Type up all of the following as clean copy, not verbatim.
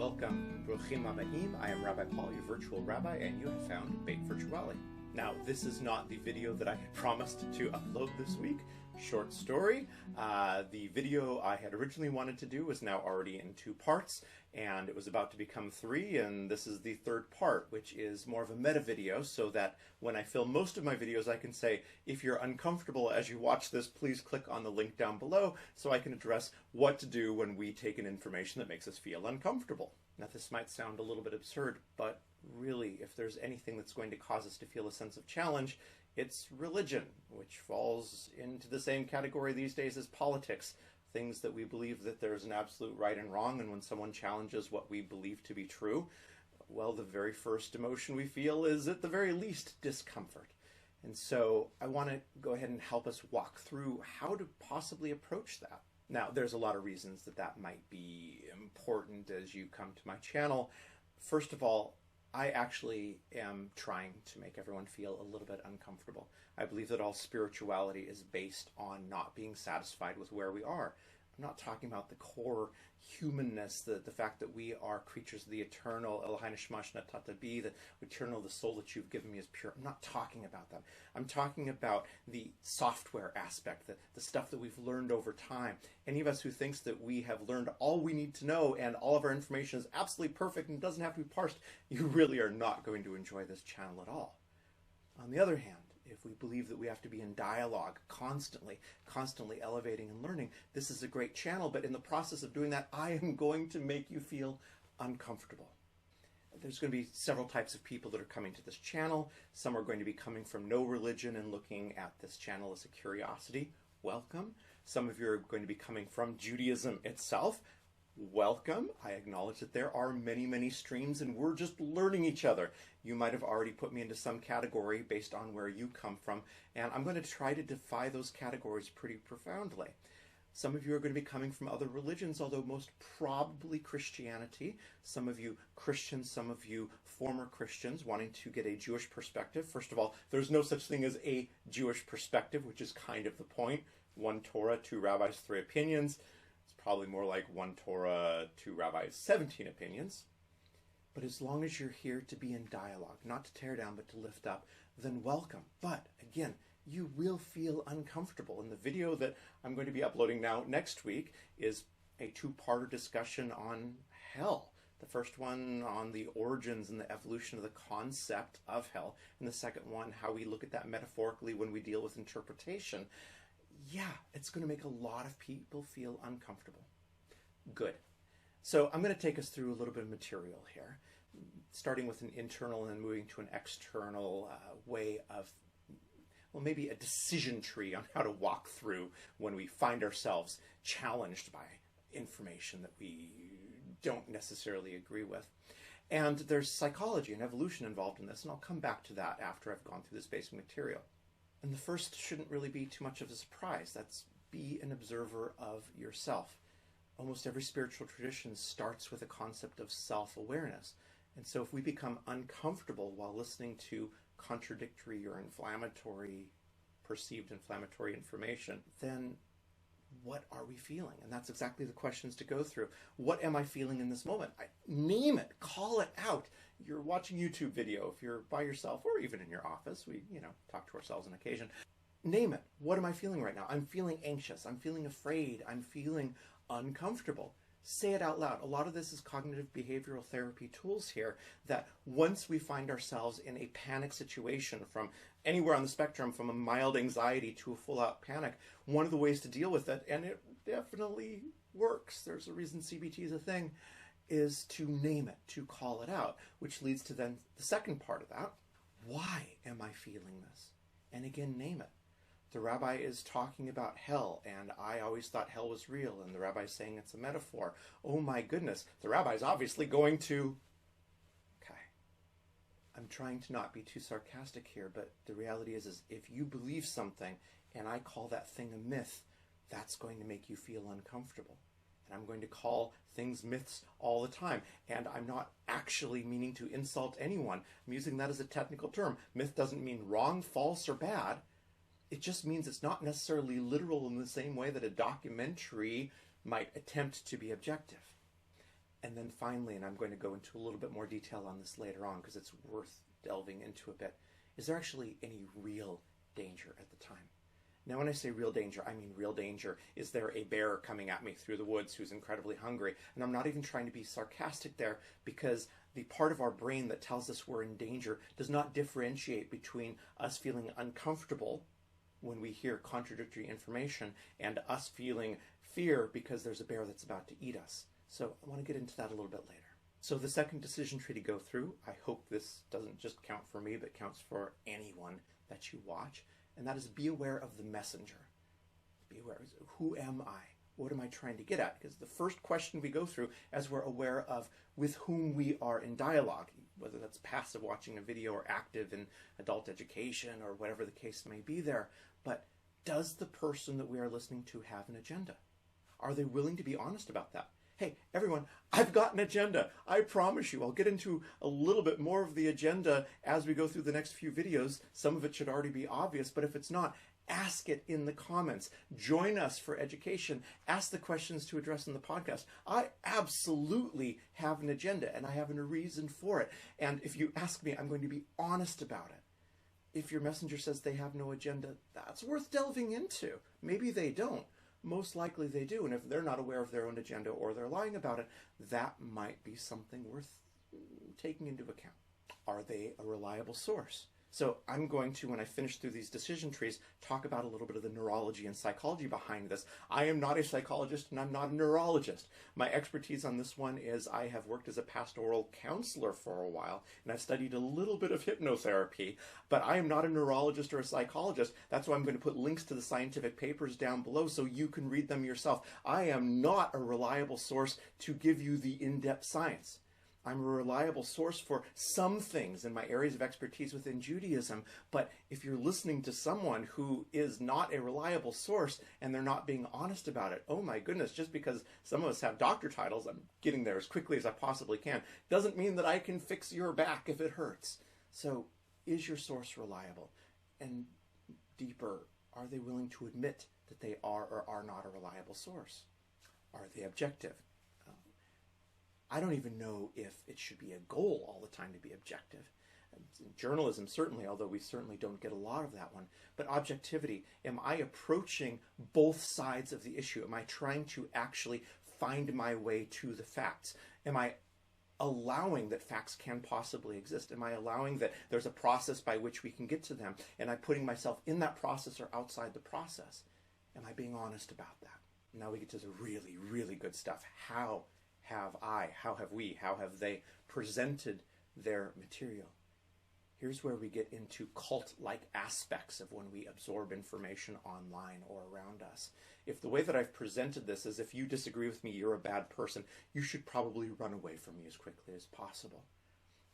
Welcome, Bruchim Habaim. I am Rabbi Paul, your virtual rabbi, and you have found Beit Virtuali. Now, this is not the video that I had promised to upload this week. Short story. The video I had originally wanted to do was now already in 2 parts, and it was about to become 3, and this is the 3rd part, which is more of a meta video, so that when I film most of my videos, I can say, if you're uncomfortable as you watch this, please click on the link down below, so I can address what to do when we take in information that makes us feel uncomfortable. Now, this might sound a little bit absurd, but really, if there's anything that's going to cause us to feel a sense of challenge, it's religion, which falls into the same category these days as politics. Things that we believe that there's an absolute right and wrong, and when someone challenges what we believe to be true, well, the very first emotion we feel is at the very least discomfort. And so I want to go ahead and help us walk through how to possibly approach that. Now, there's a lot of reasons that that might be important as you come to my channel. First of all, I actually am trying to make everyone feel a little bit uncomfortable. I believe that all spirituality is based on not being satisfied with where we are. I'm not talking about the core humanness, the fact that we are creatures of the eternal, Elohai Nishma Shnatata Bi, the eternal, the soul that you've given me is pure. I'm not talking about that. I'm talking about the software aspect, the stuff that we've learned over time. Any of us who thinks that we have learned all we need to know and all of our information is absolutely perfect and doesn't have to be parsed, you really are not going to enjoy this channel at all. On the other hand, if we believe that we have to be in dialogue constantly elevating and learning, this is a great channel, but in the process of doing that, I am going to make you feel uncomfortable. There's going to be several types of people that are coming to this channel. Some are going to be coming from no religion and looking at this channel as a curiosity. Welcome. Some of you are going to be coming from Judaism itself. Welcome. I acknowledge that there are many streams and we're just learning each other. You might have already put me into some category based on where you come from, and I'm going to try to defy those categories pretty profoundly. Some of you are going to be coming from other religions, although most probably Christianity. Some of you Christians, some of you former Christians wanting to get a Jewish perspective. First of all, there's no such thing as a Jewish perspective, which is kind of the point. 1 Torah, 2 rabbis, 3 opinions. Probably more like 1 Torah, 2 rabbis, 17 opinions. But as long as you're here to be in dialogue, not to tear down, but to lift up, then welcome. But again, you will feel uncomfortable. And the video that I'm going to be uploading now next week is a 2-parter discussion on hell. The first one on the origins and the evolution of the concept of hell. And the second one, how we look at that metaphorically when we deal with interpretation. Yeah, it's going to make a lot of people feel uncomfortable. Good. So I'm going to take us through a little bit of material here, starting with an internal and then moving to an external way of, well, maybe a decision tree on how to walk through when we find ourselves challenged by information that we don't necessarily agree with. And there's psychology and evolution involved in this, and I'll come back to that after I've gone through this basic material. And the first shouldn't really be too much of a surprise. That's be an observer of yourself. Almost every spiritual tradition starts with a concept of self-awareness. And so if we become uncomfortable while listening to contradictory or inflammatory, perceived inflammatory information, then what are we feeling? And that's exactly the questions to go through. What am I feeling in this moment? Name it, call it out. You're watching a YouTube video, if you're by yourself or even in your office, we, talk to ourselves on occasion. Name it. What am I feeling right now? I'm feeling anxious. I'm feeling afraid. I'm feeling uncomfortable. Say it out loud. A lot of this is cognitive behavioral therapy tools here that once we find ourselves in a panic situation from anywhere on the spectrum, from a mild anxiety to a full-out panic, one of the ways to deal with it, and it definitely works, there's a reason CBT is a thing, is to name it, to call it out, which leads to then the second part of that. Why am I feeling this? And again, name it. The rabbi is talking about hell, and I always thought hell was real, and the rabbi is saying it's a metaphor. Oh my goodness, the rabbi is obviously going to... Okay. I'm trying to not be too sarcastic here, but the reality is if you believe something, and I call that thing a myth, that's going to make you feel uncomfortable. And I'm going to call things myths all the time. And I'm not actually meaning to insult anyone. I'm using that as a technical term. Myth doesn't mean wrong, false, or bad. It just means it's not necessarily literal in the same way that a documentary might attempt to be objective. And then finally, and I'm going to go into a little bit more detail on this later on because it's worth delving into a bit, is there actually any real danger at the time? Now, when I say real danger, I mean real danger. Is there a bear coming at me through the woods who's incredibly hungry? And I'm not even trying to be sarcastic there, because the part of our brain that tells us we're in danger does not differentiate between us feeling uncomfortable when we hear contradictory information and us feeling fear because there's a bear that's about to eat us. So I want to get into that a little bit later. So the second decision tree to go through, I hope this doesn't just count for me, but counts for anyone that you watch, and that is be aware of the messenger. Be aware. Who am I? What am I trying to get at? Because the first question we go through, as we're aware of with whom we are in dialogue, whether that's passive watching a video or active in adult education or whatever the case may be there, but does the person that we are listening to have an agenda? Are they willing to be honest about that? Hey, everyone, I've got an agenda. I promise you. I'll get into a little bit more of the agenda as we go through the next few videos. Some of it should already be obvious, but if it's not, ask it in the comments. Join us for education. Ask the questions to address in the podcast. I absolutely have an agenda, and I have a reason for it. And if you ask me, I'm going to be honest about it. If your messenger says they have no agenda, that's worth delving into. Maybe they don't. Most likely they do, and if they're not aware of their own agenda or they're lying about it, that might be something worth taking into account. Are they a reliable source? So I'm going to, when I finish through these decision trees, talk about a little bit of the neurology and psychology behind this. I am not a psychologist and I'm not a neurologist. My expertise on this one is I have worked as a pastoral counselor for a while, and I've studied a little bit of hypnotherapy, but I am not a neurologist or a psychologist. That's why I'm going to put links to the scientific papers down below so you can read them yourself. I am not a reliable source to give you the in-depth science. I'm a reliable source for some things in my areas of expertise within Judaism, but if you're listening to someone who is not a reliable source and they're not being honest about it, oh my goodness, just because some of us have doctor titles, I'm getting there as quickly as I possibly can, doesn't mean that I can fix your back if it hurts. So is your source reliable? And deeper, are they willing to admit that they are or are not a reliable source? Are they objective? I don't even know if it should be a goal all the time to be objective. In journalism, certainly, although we certainly don't get a lot of that one. But objectivity, am I approaching both sides of the issue? Am I trying to actually find my way to the facts? Am I allowing that facts can possibly exist? Am I allowing that there's a process by which we can get to them? Am I putting myself in that process or outside the process? Am I being honest about that? Now we get to the really, really good stuff. How have we, how have they presented their material? Here's where we get into cult-like aspects of when we absorb information online or around us. If the way that I've presented this is if you disagree with me, you're a bad person, you should probably run away from me as quickly as possible.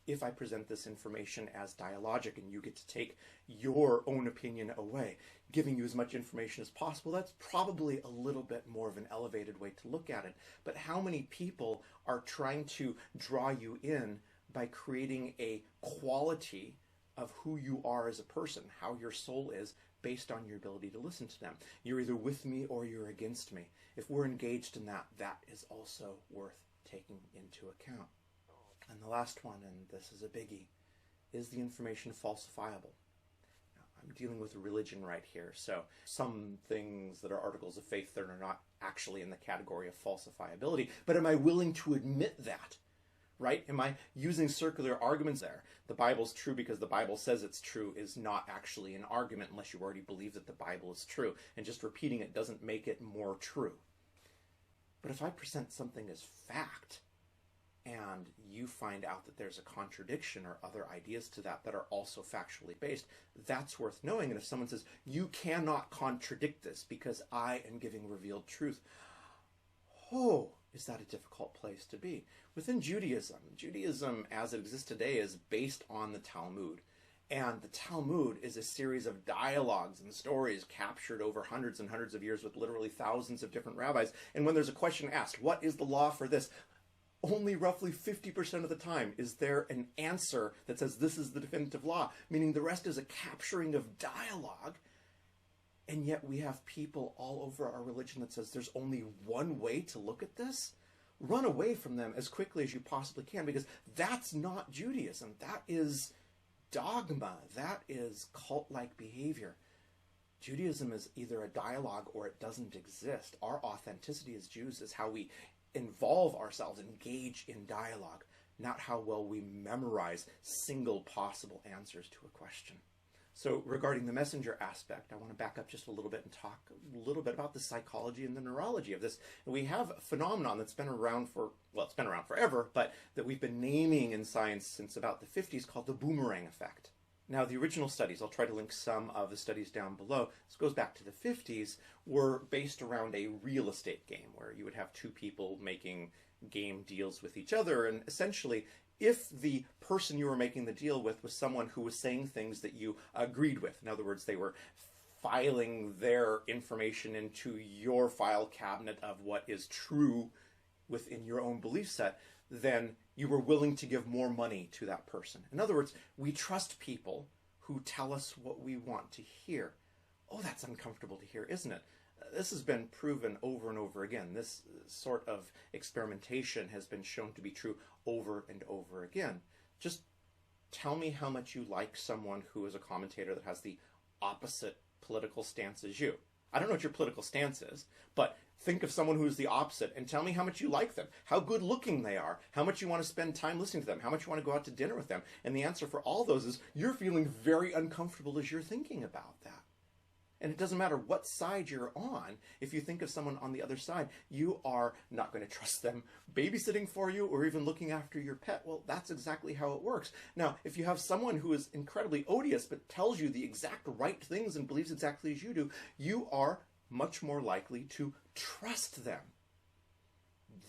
If I present this information as dialogic and you get to take your own opinion away, giving you as much information as possible, that's probably a little bit more of an elevated way to look at it. But how many people are trying to draw you in by creating a quality of who you are as a person, how your soul is, based on your ability to listen to them? You're either with me or you're against me. If we're engaged in that, that is also worth taking into account. And the last one, and this is a biggie, is the information falsifiable? Now, I'm dealing with religion right here, so some things that are articles of faith that are not actually in the category of falsifiability, but am I willing to admit that? Right? Am I using circular arguments there? The Bible's true because the Bible says it's true is not actually an argument unless you already believe that the Bible is true, and just repeating it doesn't make it more true. But if I present something as fact, and you find out that there's a contradiction or other ideas to that that are also factually based, that's worth knowing. And if someone says, you cannot contradict this because I am giving revealed truth, oh, is that a difficult place to be? Within Judaism, Judaism as it exists today is based on the Talmud. And the Talmud is a series of dialogues and stories captured over hundreds and hundreds of years with literally thousands of different rabbis. And when there's a question asked, what is the law for this? Only roughly 50% of the time is there an answer that says this is the definitive law, meaning the rest is a capturing of dialogue. And yet we have people all over our religion that says there's only one way to look at this. run away from them as quickly as you possibly can, because that's not Judaism. That is dogma. That is cult-like behavior. Judaism is either a dialogue or it doesn't exist. Our authenticity as Jews is how we involve ourselves, engage in dialogue, not how well we memorize single possible answers to a question. So regarding the messenger aspect, I want to back up just a little bit and talk a little bit about the psychology and the neurology of this. And we have a phenomenon that's been around for, well, it's been around forever, but that we've been naming in science since about the 50s, called the boomerang effect. Now, the original studies, I'll try to link some of the studies down below, this goes back to the 50s, were based around a real estate game where you would have two people making game deals with each other, and essentially, if the person you were making the deal with was someone who was saying things that you agreed with, in other words, they were filing their information into your file cabinet of what is true within your own belief set, then you were willing to give more money to that person. In other words, we trust people who tell us what we want to hear. Oh, that's uncomfortable to hear, isn't it? This has been proven over and over again. This sort of experimentation has been shown to be true over and over again. Just tell me how much you like someone who is a commentator that has the opposite political stance as you. I don't know what your political stance is, but think of someone who's the opposite and tell me how much you like them, how good looking they are, how much you want to spend time listening to them, how much you want to go out to dinner with them. And the answer for all those is you're feeling very uncomfortable as you're thinking about that. And it doesn't matter what side you're on. If you think of someone on the other side, you are not going to trust them babysitting for you or even looking after your pet. Well, that's exactly how it works. Now, if you have someone who is incredibly odious but tells you the exact right things and believes exactly as you do, you are much more likely to trust them.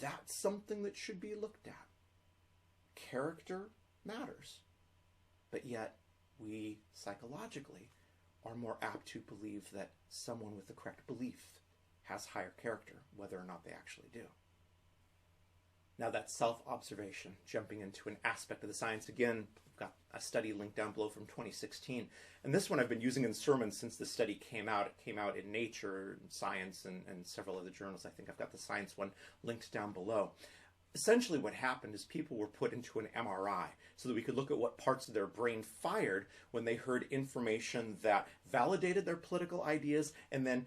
That's something that should be looked at. Character matters. But yet, we psychologically are more apt to believe that someone with the correct belief has higher character, whether or not they actually do. Now, that's self-observation, jumping into an aspect of the science. Again, I've got a study linked down below from 2016. And this one I've been using in sermons since the study came out. It came out in Nature, and Science, and several other journals. I think I've got the science one linked down below. Essentially what happened is people were put into an MRI so that we could look at what parts of their brain fired when they heard information that validated their political ideas and then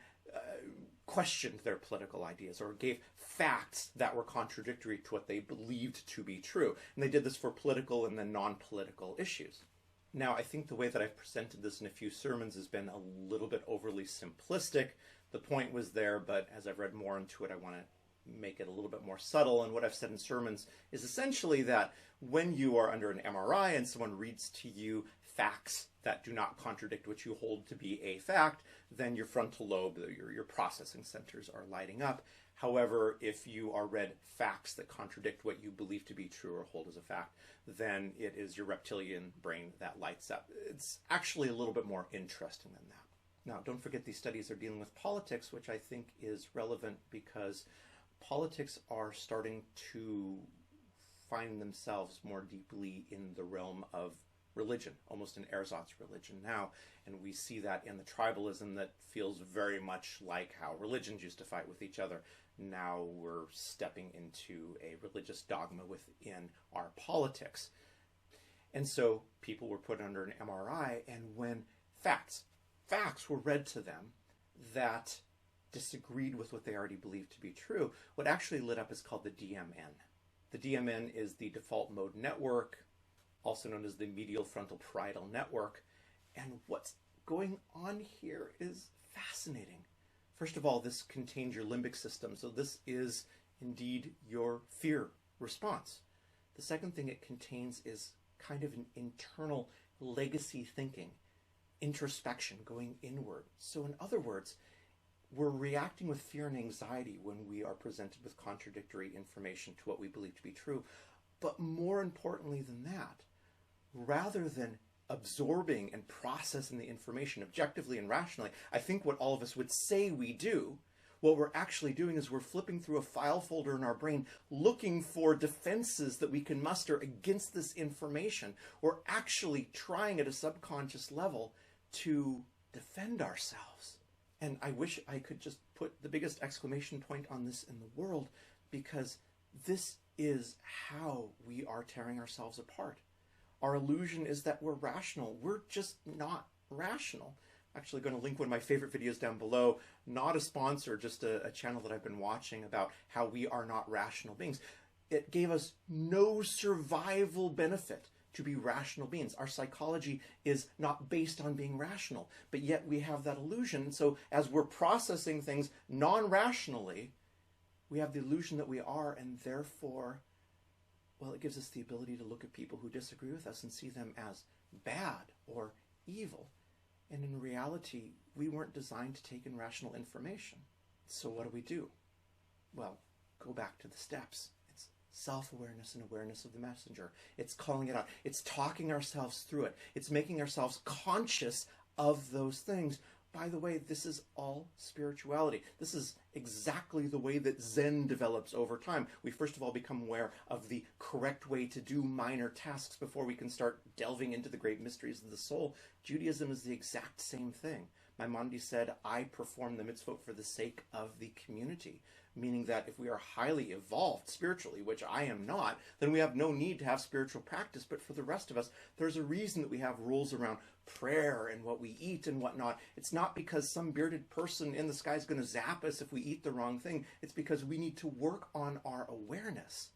questioned their political ideas or gave facts that were contradictory to what they believed to be true. And they did this for political and then non-political issues. Now, I think the way that I've presented this in a few sermons has been a little bit overly simplistic. The point was there, but as I've read more into it, I want to make it a little bit more subtle. And what I've said in sermons is essentially that when you are under an MRI and someone reads to you facts that do not contradict what you hold to be a fact, then your frontal lobe, your processing centers are lighting up. However, if you are read facts that contradict what you believe to be true or hold as a fact, then it is your reptilian brain that lights up. It's actually a little bit more interesting than that. Now, don't forget these studies are dealing with politics, which I think is relevant because politics are starting to find themselves more deeply in the realm of religion, almost an ersatz religion now. And we see that in the tribalism that feels very much like how religions used to fight with each other. Now we're stepping into a religious dogma within our politics. And so people were put under an MRI, and when facts were read to them that disagreed with what they already believed to be true, what actually lit up is called the DMN. The DMN is the default mode network, also known as the medial frontal parietal network. And what's going on here is fascinating. First of all, this contains your limbic system, so this is indeed your fear response. The second thing it contains is kind of an internal legacy thinking, introspection, going inward. So in other words, we're reacting with fear and anxiety when we are presented with contradictory information to what we believe to be true. But more importantly than that, rather than absorbing and processing the information objectively and rationally, I think what all of us would say we do, what we're actually doing is we're flipping through a file folder in our brain looking for defenses that we can muster against this information. We're actually trying at a subconscious level to defend ourselves. And I wish I could just put the biggest exclamation point on this in the world, because This is how we are tearing ourselves apart. Our illusion is that we're rational. We're just not rational. Actually going to link one of my favorite videos down below, not a sponsor, just a channel that I've been watching about how we are not rational beings. It gave us no survival benefit to be rational beings. Our psychology is not based on being rational, but yet we have that illusion. So as we're processing things non-rationally, we have the illusion that we are, and therefore, well, it gives us the ability to look at people who disagree with us and see them as bad or evil. And in reality, we weren't designed to take in rational information. So what do? Well, go back to the steps. It's self-awareness and awareness of the messenger. It's calling it out. It's talking ourselves through it. It's making ourselves conscious of those things. By the way, this is all spirituality. This is exactly the way that Zen develops over time. We first of all become aware of the correct way to do minor tasks before we can start delving into the great mysteries of the soul. Judaism is the exact same thing. Maimonides said, I perform the mitzvot for the sake of the community, meaning that if we are highly evolved spiritually, which I am not, then we have no need to have spiritual practice. But for the rest of us, there's a reason that we have rules around prayer and what we eat and whatnot. It's not because some bearded person in the sky is going to zap us if we eat the wrong thing. It's because we need to work on our awareness.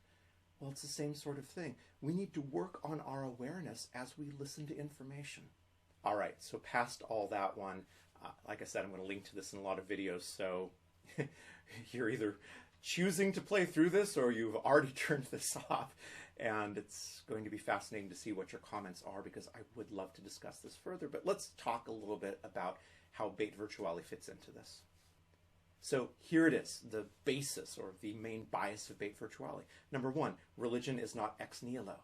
Well, it's the same sort of thing. We need to work on our awareness as we listen to information. All right, so past all that one, like I said, I'm going to link to this in a lot of videos, so you're either choosing to play through this or you've already turned this off, and it's going to be fascinating to see what your comments are, because I would love to discuss this further. But let's talk a little bit about how Beit Virtuali fits into this. So here it is, the basis or the main bias of Beit Virtuali. Number one, religion is not ex nihilo,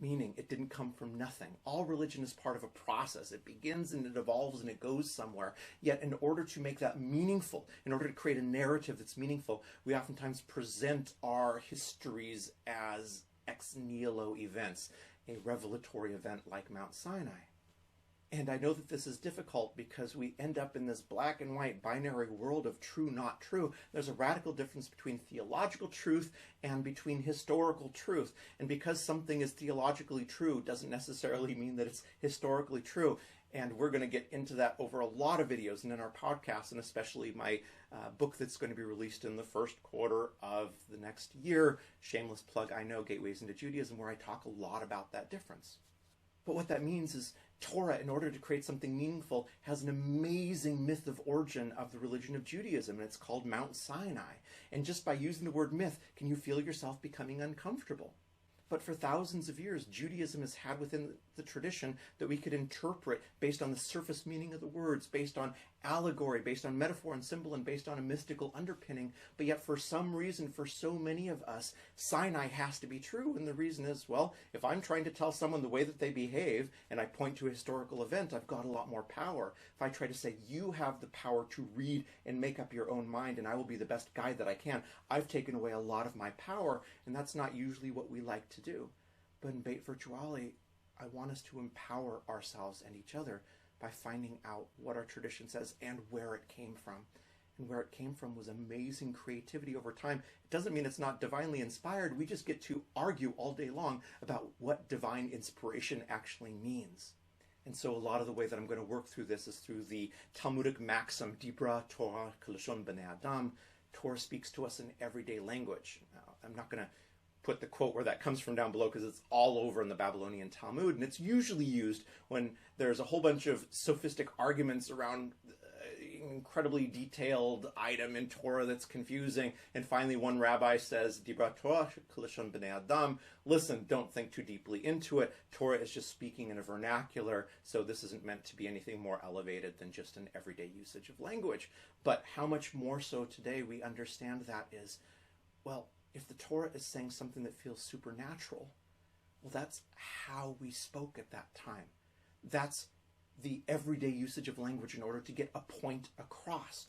meaning it didn't come from nothing. All religion is part of a process. It begins and it evolves and it goes somewhere. Yet in order to make that meaningful, in order to create a narrative that's meaningful, we oftentimes present our histories as ex nihilo events, a revelatory event like Mount Sinai. And I know that this is difficult because we end up in this black and white binary world of true, not true. There's a radical difference between theological truth and between historical truth. And because something is theologically true doesn't necessarily mean that it's historically true. And we're going to get into that over a lot of videos and in our podcast, and especially my book that's going to be released in the first quarter of the next year. Shameless plug, I know, Gateways into Judaism, where I talk a lot about that difference. But what that means is Torah, in order to create something meaningful, has an amazing myth of origin of the religion of Judaism, and it's called Mount Sinai. And just by using the word myth, can you feel yourself becoming uncomfortable? But for thousands of years, Judaism has had within the tradition that we could interpret based on the surface meaning of the words, based on allegory, based on metaphor and symbol, and based on a mystical underpinning. But yet for some reason, for so many of us, Sinai has to be true. And the reason is, well, if I'm trying to tell someone the way that they behave and I point to a historical event, I've got a lot more power. If I try to say, you have the power to read and make up your own mind and I will be the best guide that I can, I've taken away a lot of my power, and that's not usually what we like to do. But in Beit Virtuali, I want us to empower ourselves and each other by finding out what our tradition says and where it came from. And where it came from was amazing creativity over time. It doesn't mean it's not divinely inspired. We just get to argue all day long about what divine inspiration actually means. And so a lot of the way that I'm going to work through this is through the Talmudic maxim, Dibra Torah Kalashon B'nei Adam. Torah speaks to us in everyday language. Now, I'm not going to put the quote where that comes from down below because it's all over in the Babylonian Talmud, and it's usually used when there's a whole bunch of sophistic arguments around incredibly detailed item in Torah that's confusing, and finally one rabbi says, Dibra Torah Kalashon B'nei Adam, listen, don't think too deeply into it. Torah is just speaking in a vernacular, so this isn't meant to be anything more elevated than just an everyday usage of language. But how much more so today we understand that is, well, if the Torah is saying something that feels supernatural, well, that's how we spoke at that time. That's the everyday usage of language in order to get a point across.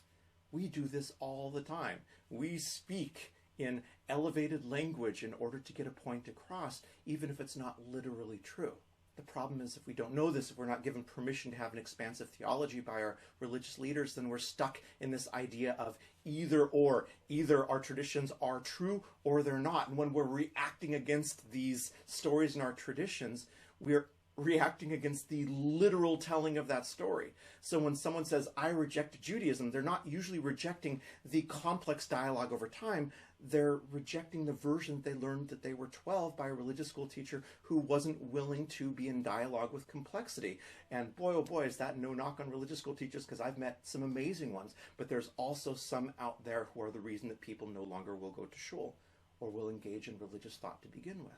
We do this all the time. We speak in elevated language in order to get a point across, even if it's not literally true. The problem is if we don't know this, if we're not given permission to have an expansive theology by our religious leaders, then we're stuck in this idea of either or. Either our traditions are true or they're not. And when we're reacting against these stories in our traditions, we're reacting against the literal telling of that story. So when someone says, I reject Judaism, they're not usually rejecting the complex dialogue over time. They're rejecting the version they learned that they were 12 by a religious school teacher who wasn't willing to be in dialogue with complexity. And boy, oh boy, is that no knock on religious school teachers, because I've met some amazing ones. But there's also some out there who are the reason that people no longer will go to shul or will engage in religious thought to begin with.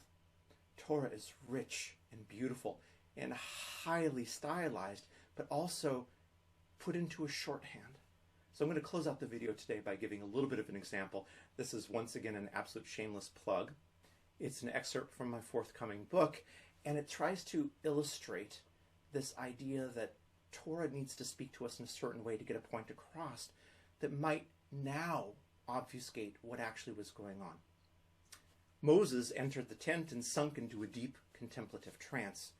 Torah is rich and beautiful and highly stylized, but also put into a shorthand. So I'm going to close out the video today by giving a little bit of an example. This is once again an absolute shameless plug. It's an excerpt from my forthcoming book, and it tries to illustrate this idea that Torah needs to speak to us in a certain way to get a point across that might now obfuscate what actually was going on. Moses entered the tent and sunk into a deep contemplative trance.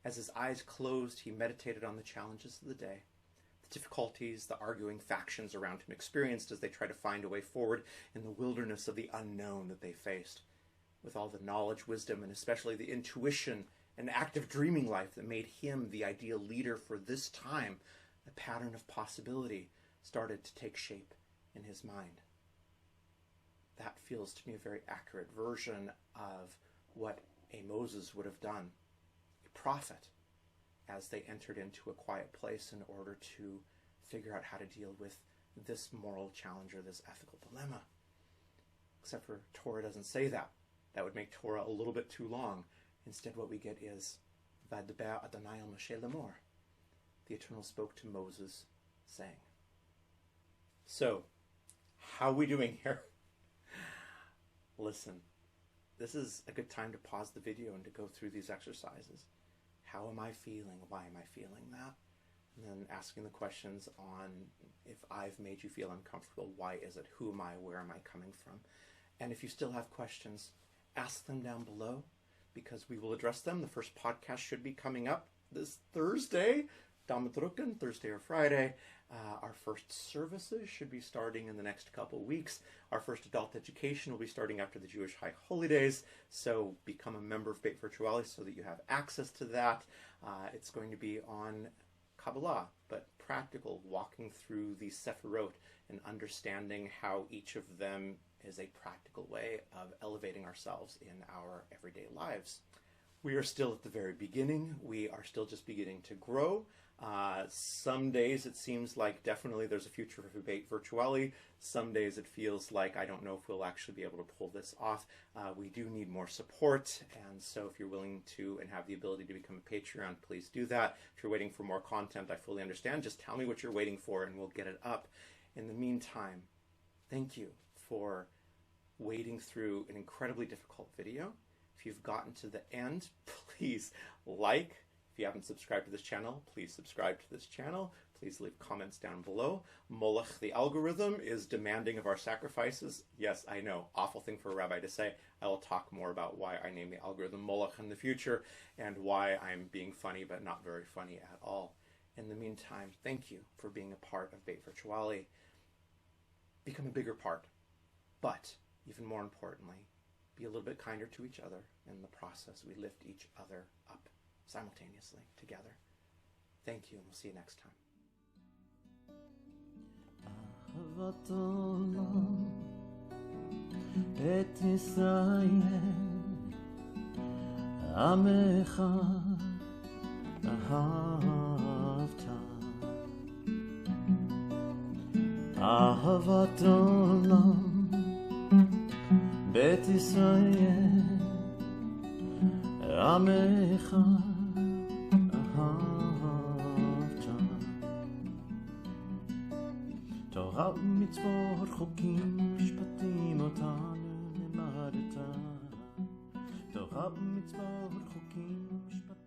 As his eyes closed, he meditated on the challenges of the day, the difficulties the arguing factions around him experienced as they tried to find a way forward in the wilderness of the unknown that they faced. With all the knowledge, wisdom, and especially the intuition and active dreaming life that made him the ideal leader for this time, a pattern of possibility started to take shape in his mind. That feels to me a very accurate version of what a Moses would have done, a prophet, as they entered into a quiet place in order to figure out how to deal with this moral challenge or this ethical dilemma. Except for Torah doesn't say that. That would make Torah a little bit too long. Instead, what we get is, Vadaber Adonai el Moshe lemor. The Eternal spoke to Moses, saying. So, how are we doing here? Listen, this is a good time to pause the video and to go through these exercises. How am I feeling? Why am I feeling that? And then asking the questions on if I've made you feel uncomfortable, why is it? Who am I? Where am I coming from? And if you still have questions, ask them down below because we will address them. The first podcast should be coming up this Thursday, Damadrukken, Thursday or Friday. Our first services should be starting in the next couple of weeks. Our first adult education will be starting after the Jewish High Holy Days. So become a member of Beit Virtuali so that you have access to that. It's going to be on Kabbalah, but practical, walking through the Sephirot and understanding how each of them is a practical way of elevating ourselves in our everyday lives. We are still at the very beginning. We are still just beginning to grow. Some days it seems like definitely there's a future for Beit Virtuali. Some days it feels like I don't know if we'll actually be able to pull this off. We do need more support, and so if you're willing to and have the ability to become a Patreon, please do that. If you're waiting for more content, I fully understand. Just tell me what you're waiting for and we'll get it up. In the meantime, thank you for wading through an incredibly difficult video. If you've gotten to the end, please like. If you haven't subscribed to this channel, please subscribe to this channel. Please leave comments down below. Molech, the algorithm, is demanding of our sacrifices. Yes, I know, awful thing for a rabbi to say. I will talk more about why I name the algorithm Molech in the future and why I'm being funny but not very funny at all. In the meantime, thank you for being a part of Beit Virtuali. Become a bigger part, but even more importantly, be a little bit kinder to each other. In the process, we lift each other up simultaneously together. Thank you, and we'll see you next time. אהבת עולם את ישראל עמך אהבת אהבת עולם בית ישראל עמך תורה ומצוות חוקים משפטים אותנו לימדת תורה ומצוות חוקים משפטים